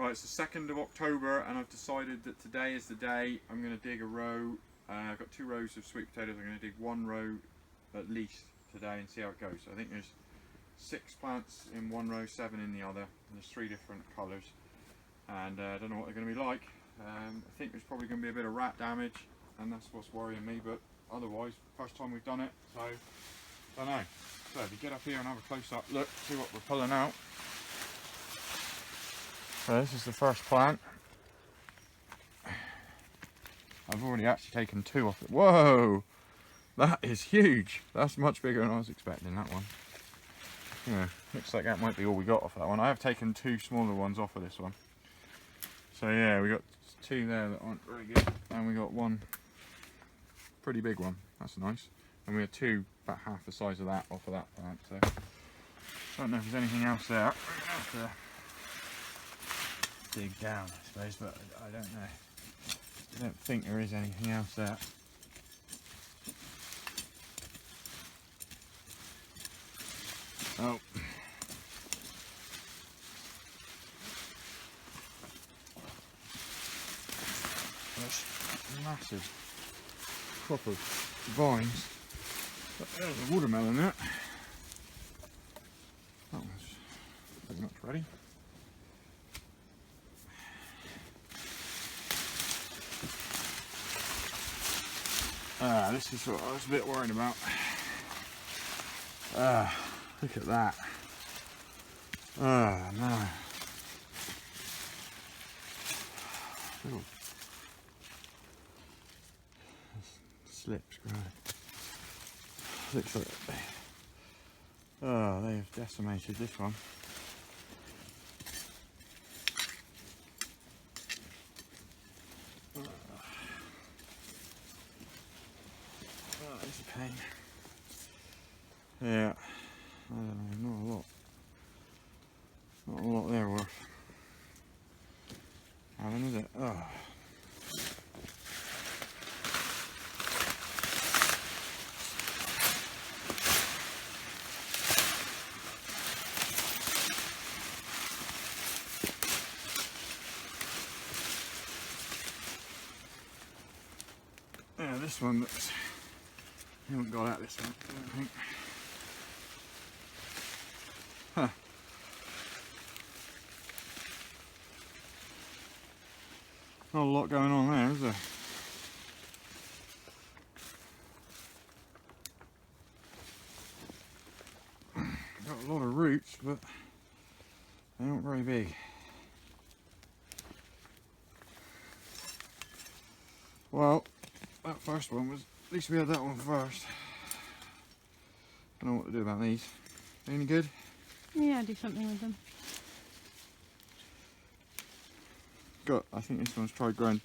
Right, it's the 2nd of October and I've decided that today is the day I'm going to dig a row. I've got 2 rows of sweet potatoes. I'm going to dig 1 row at least today and see how it goes. So I think there's 6 plants in 1 row, 7 in the other. And there's 3 different colours, and I don't know what they're going to be like. I think there's probably going to be a bit of rat damage, and that's what's worrying me, but otherwise, first time we've done it, so I don't know. So if you get up here and have a close-up look, see what we're pulling out. So this is the first plant. I've already actually taken 2 off it. Whoa! That is huge. That's much bigger than I was expecting, that one. Yeah, looks like that might be all we got off that one. I have taken 2 smaller ones off of this one. So yeah, we got 2 there that aren't very good. And we got 1 pretty big one. That's nice. And we had 2 about half the size of that off of that plant. So I don't know if there's anything else there. We're going to have to dig down, I suppose, but I don't know. I don't think there is anything else there. Oh. There's a massive crop of vines. But there's a watermelon there. That one's pretty much ready. This is what I was a bit worried about. Look at that. No. Little slips growing. Looks like they have decimated this one. It's a pain. Yeah, I don't know, not a lot. Not a lot there worth having, is it? Oh. Yeah, this one looks. I haven't got at this one, I don't think. Huh. Not a lot going on there, is there? Got a lot of roots, but they aren't very big. Well, that first one was, at least we had that one first. I don't know what to do about these. Any good? Yeah, do something with them. I think this one's tried growing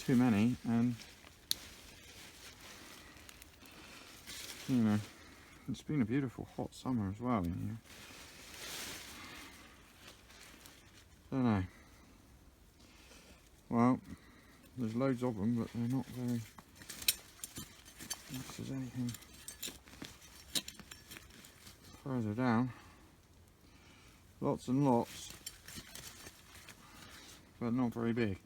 too many, and you know, it's been a beautiful hot summer as well in here. Don't know. Well, there's loads of them, but they're not very. If there's anything further down, lots and lots, but not very big.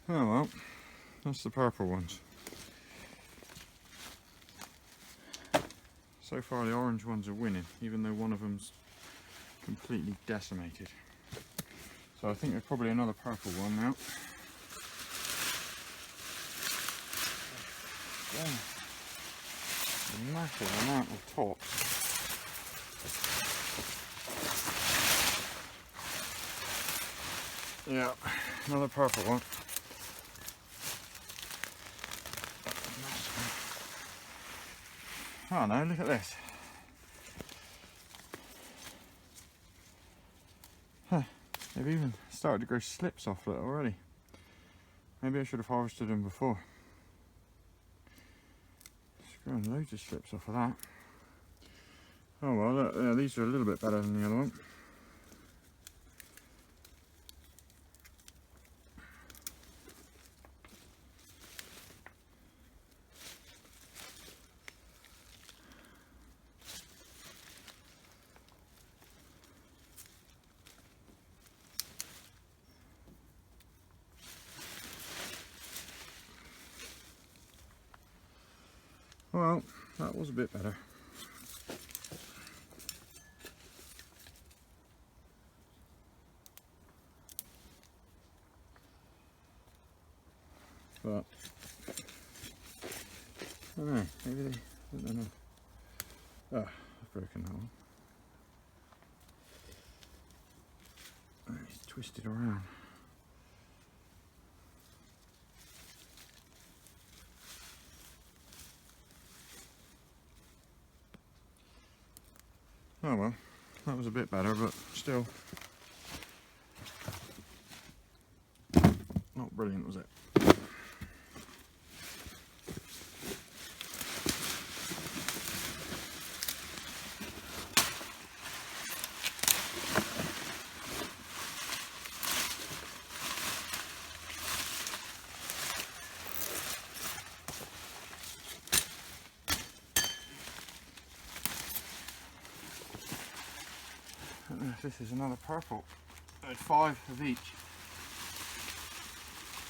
Oh well, that's the purple ones. So far the orange ones are winning, even though one of them's completely decimated. So I think there's probably another purple one now. A massive amount of tops. Yeah, another purple one. Oh no, look at this. Huh, they've even started to grow slips off it already. Maybe I should have harvested them before. It's growing loads of slips off of that. Oh well, look, yeah, these are a little bit better than the other one. Well, that was a bit better. But I don't know, maybe they, I don't know. Oh, I've broken that one. Oh, it's twisted around. Oh well, that was a bit better, but still not brilliant, was it? I don't know if this is another purple. There's 5 of each.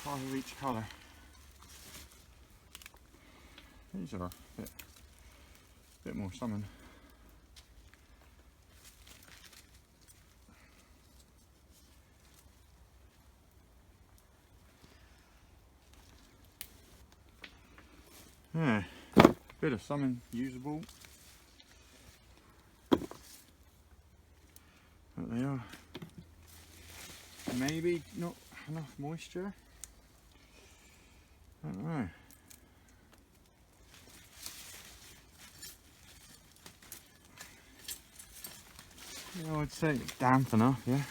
5 of each colour. These are a bit more salmon. Yeah, bit of salmon usable. But they are maybe not enough moisture. I don't know. Yeah, I'd say it's damp enough, yeah.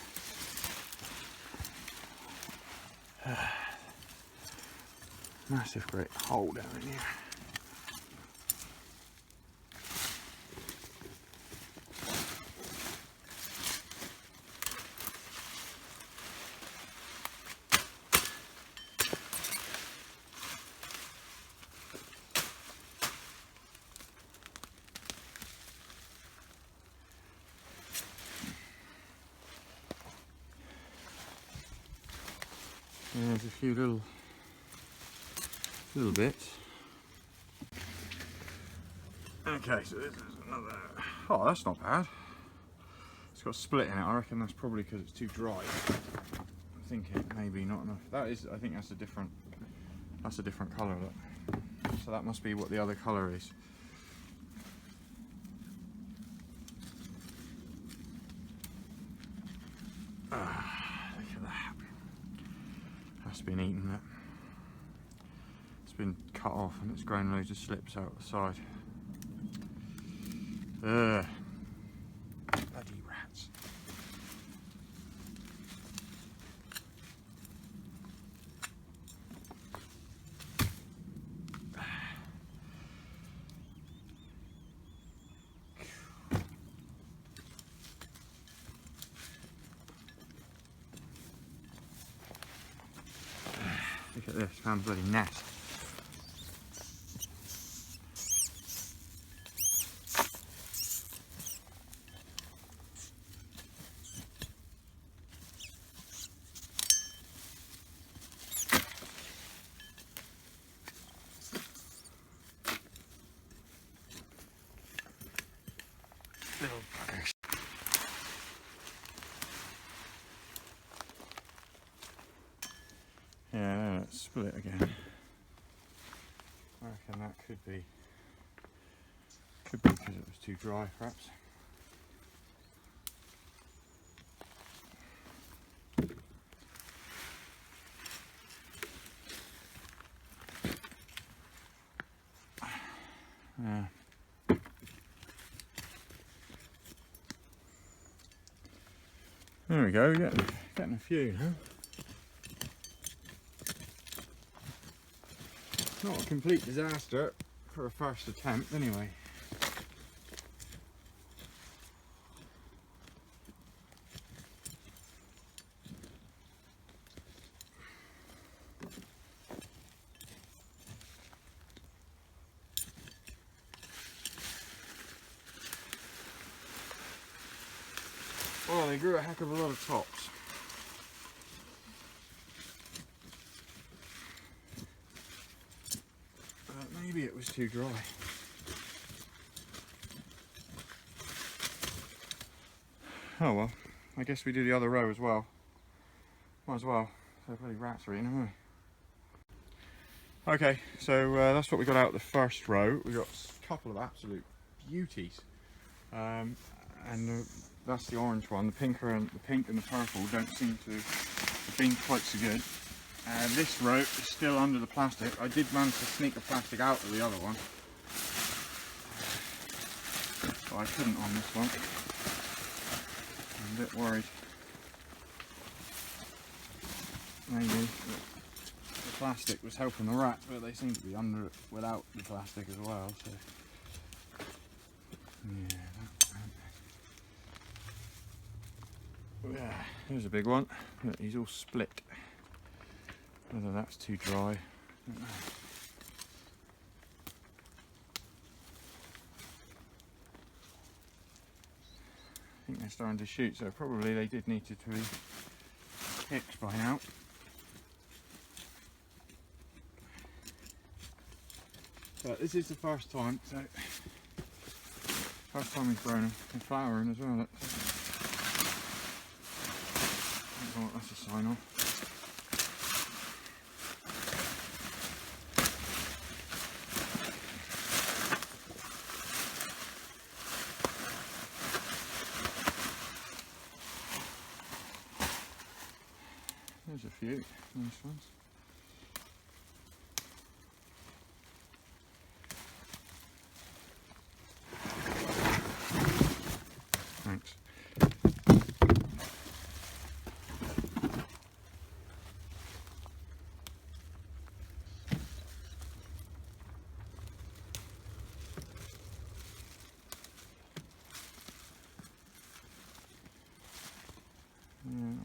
Massive great hole down in here. There's a few little bits. Okay, so this is another. Oh, that's not bad. It's got a split in it. I reckon that's probably because it's too dry. I'm thinking maybe not enough. That is. I think that's a different. That's a different colour. Look. So that must be what the other colour is. Look at that. That's been eaten. That. It's been cut off and it's grown loads of slips out the side. Bloody rats. Look at this, found a bloody nest. Little buggers. Yeah, it's split again. I reckon that could be because it was too dry, perhaps. Yeah. There we go, getting a few, huh? Not a complete disaster for a first attempt, anyway. Well, they grew a heck of a lot of tops. Maybe it was too dry. Oh well, I guess we do the other row as well. Might as well. So bloody rats are eating, haven't we? Okay, so that's what we got out of the first row. We got a couple of absolute beauties, and that's the orange one. The pink and the purple don't seem to have been quite so good. This row is still under the plastic. I did manage to sneak the plastic out of the other one, but I couldn't on this one. I'm a bit worried. Maybe the plastic was helping the rats, but they seem to be under it without the plastic as well. So yeah, there's a big one. Look, he's all split. Whether that's too dry, I don't know. I think they're starting to shoot, so probably they did need to be picked by now. But this is the first time, so first time we've grown them and flowering as well. That's a sign off. There's a few nice ones. Thanks.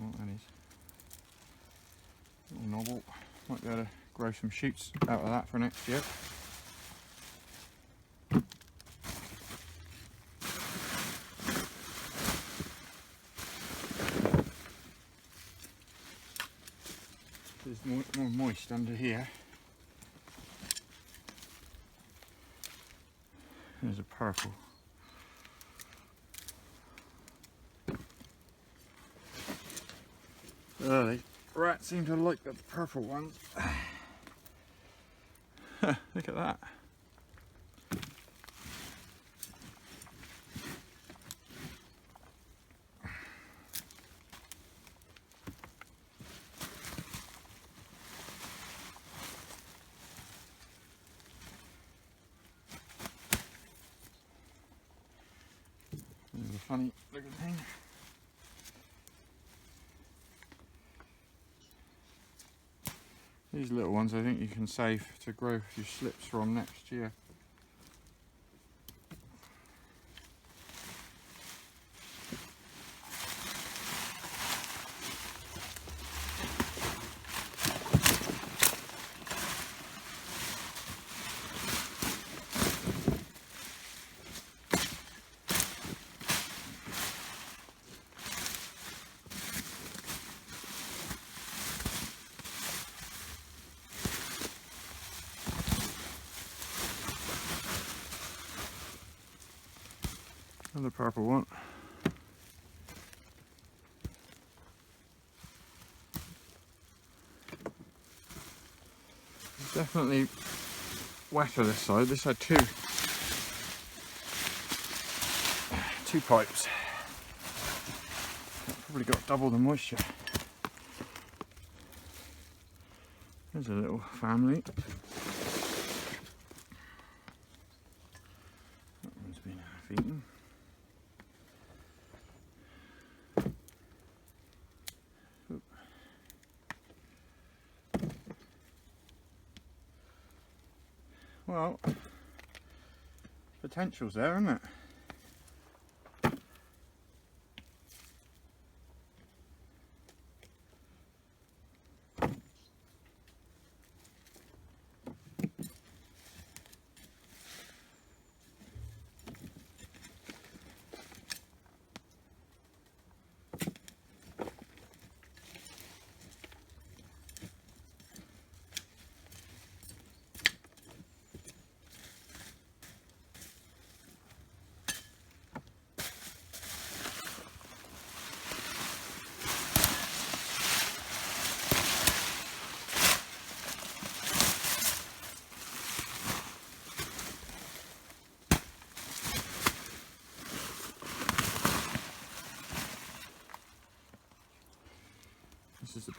What that is. Little novel. Might be able to grow some shoots out of that for next year. There's more moist under here. There's a purple. The rats seem to like the purple ones. Look at that. There's a funny looking thing. These little ones I think you can save to grow your slips from next year. Another purple one. It's definitely wetter this side. This had two pipes. Probably got double the moisture. There's a little family. That one's been half eaten. Well, potential's there, isn't it?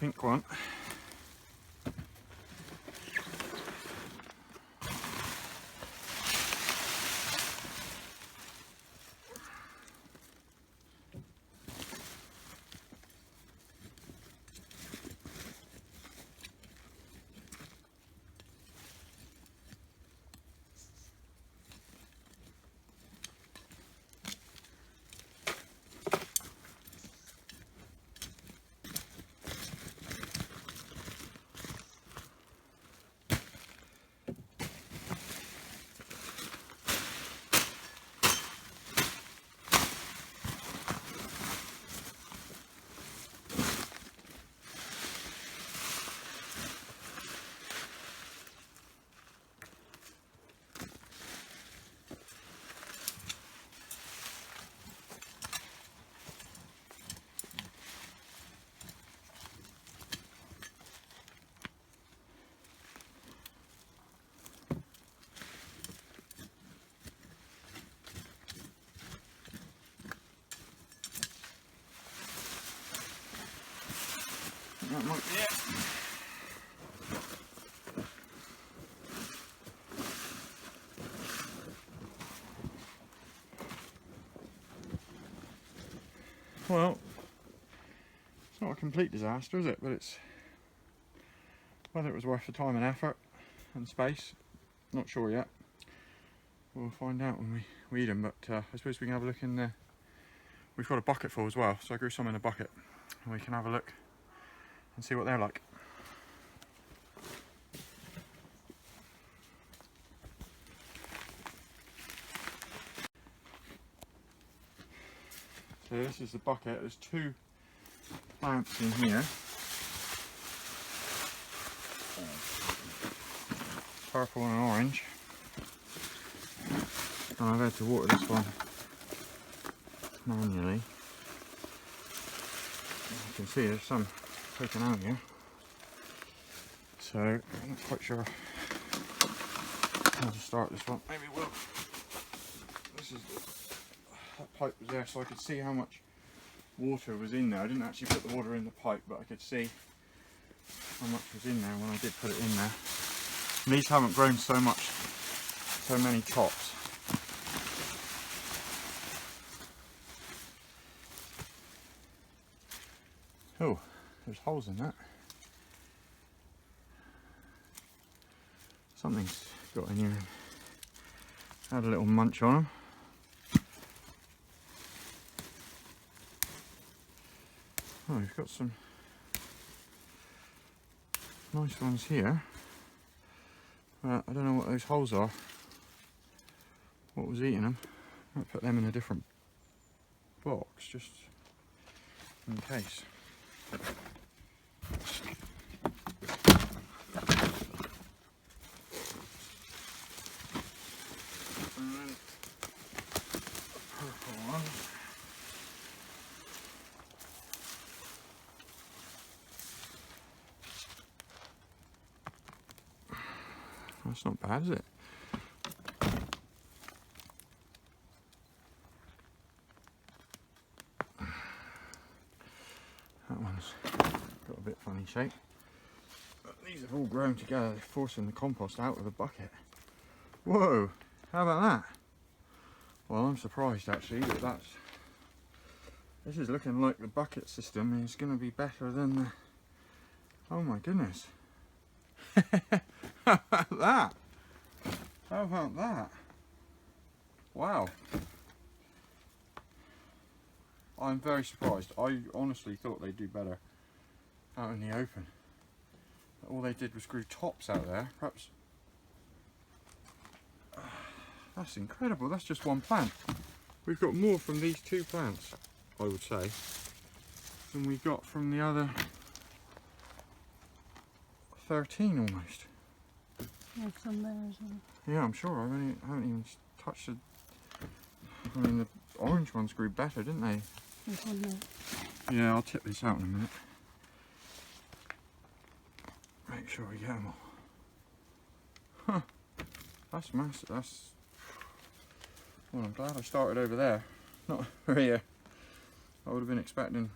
pink one. That might be it. Well, it's not a complete disaster, is it? But it's whether it was worth the time and effort and space, not sure yet. We'll find out when we eat them. But I suppose we can have a look in there. We've got a bucket full as well, so I grew some in a bucket, and we can have a look and see what they're like. So this is the bucket. There's 2 plants in here. Purple and orange. And I've had to water this one manually. You can see there's some taken out here. So I'm not quite sure how to start this one. Maybe we'll. This is that pipe was there, so I could see how much water was in there. I didn't actually put the water in the pipe, but I could see how much was in there when I did put it in there. And these haven't grown so many tops. Oh, there's holes in that. Something's got in here. Had a little munch on them. Oh, we've got some nice ones here. I don't know what those holes are. What was eating them? I'll put them in a different box just in case. And then purple one. That's not bad, is it? That one's got a bit funny shape. But these have all grown together, forcing the compost out of the bucket. Whoa! How about that? Well, I'm surprised actually that this is looking like the bucket system is going to be better than the... Oh my goodness! How about that? How about that? Wow. I'm very surprised. I honestly thought they'd do better out in the open. All they did was grew tops out there. Perhaps... That's incredible. That's just one plant. We've got more from these 2 plants, I would say, than we got from the other 13 almost. There's some there as well. Yeah, I'm sure. I haven't even touched it. I mean, the orange ones grew better, didn't they? There's one there. Yeah, I'll tip this out in a minute. Make sure we get them all. Huh. That's massive. That's... Well, I'm glad I started over there, not over here. I would have been expecting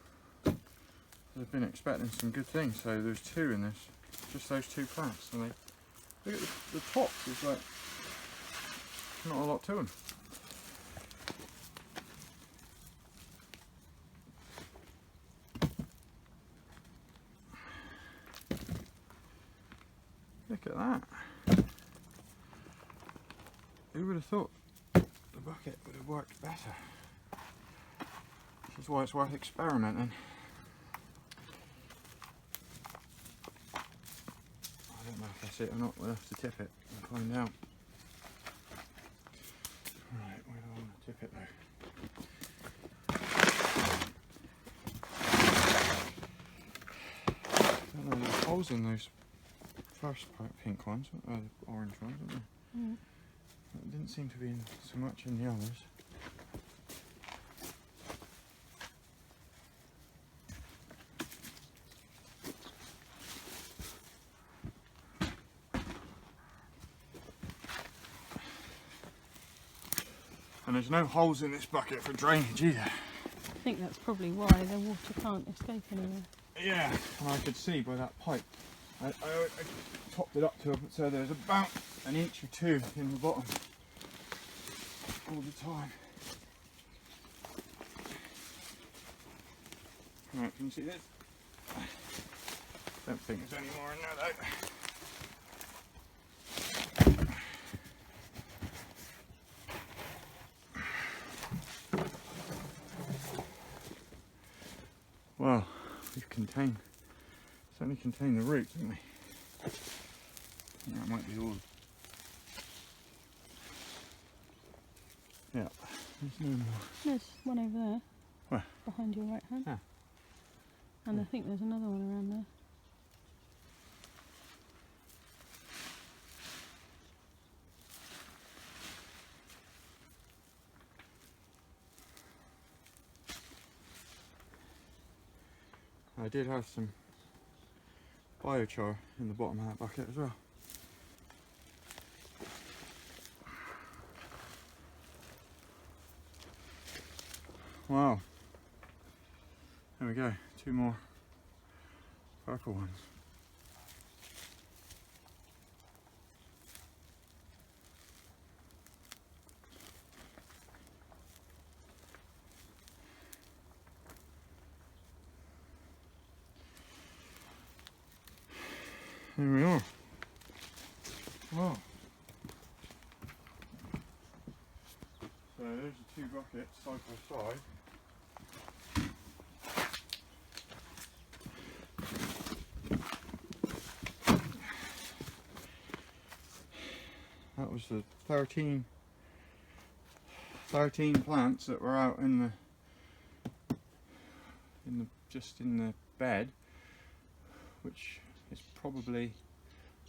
I've been expecting some good things. So there's 2 in this, just those 2 plants, and they look at the tops. It's like not a lot to them. Look at that. Who would have thought the bucket would have worked better? This is why it's worth experimenting. I don't know if that's it or not. We'll have to tip it and find out. Right, where do I want to tip it though? I don't know, there's holes in those first pink ones, the orange ones, aren't there? Mm. It didn't seem to be in so much in the others. And there's no holes in this bucket for drainage either. I think that's probably why the water can't escape anywhere. Yeah, and I could see by that pipe. I topped it up to so there's about an inch or 2 in the bottom all the time. Right, can you see this? Don't think there's any more in there though. Well, we've certainly contained the roots, haven't we? That might be all. Yeah, there's no more. There's one over there. Where? Behind your right hand. Ah. And I think there's another one around there. I did have some biochar in the bottom of that bucket as well. Wow. There we go, 2 more purple ones. There we are. Wow. So there's the 2 buckets side by side. That was the 13 plants that were out in the bed, which is probably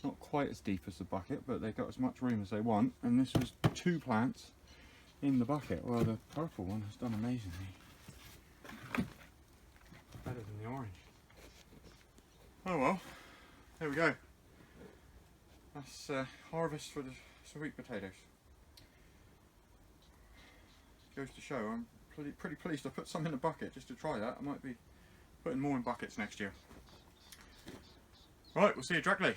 not quite as deep as the bucket, but they got as much room as they want. And this was 2 plants in the bucket. Well, the purple one has done amazingly, better than the orange. Oh well, there we go. That's harvest for the sweet potatoes. Goes to show I'm pretty pleased I put some in a bucket just to try that. I might be putting more in buckets next year. Right, we'll see you directly.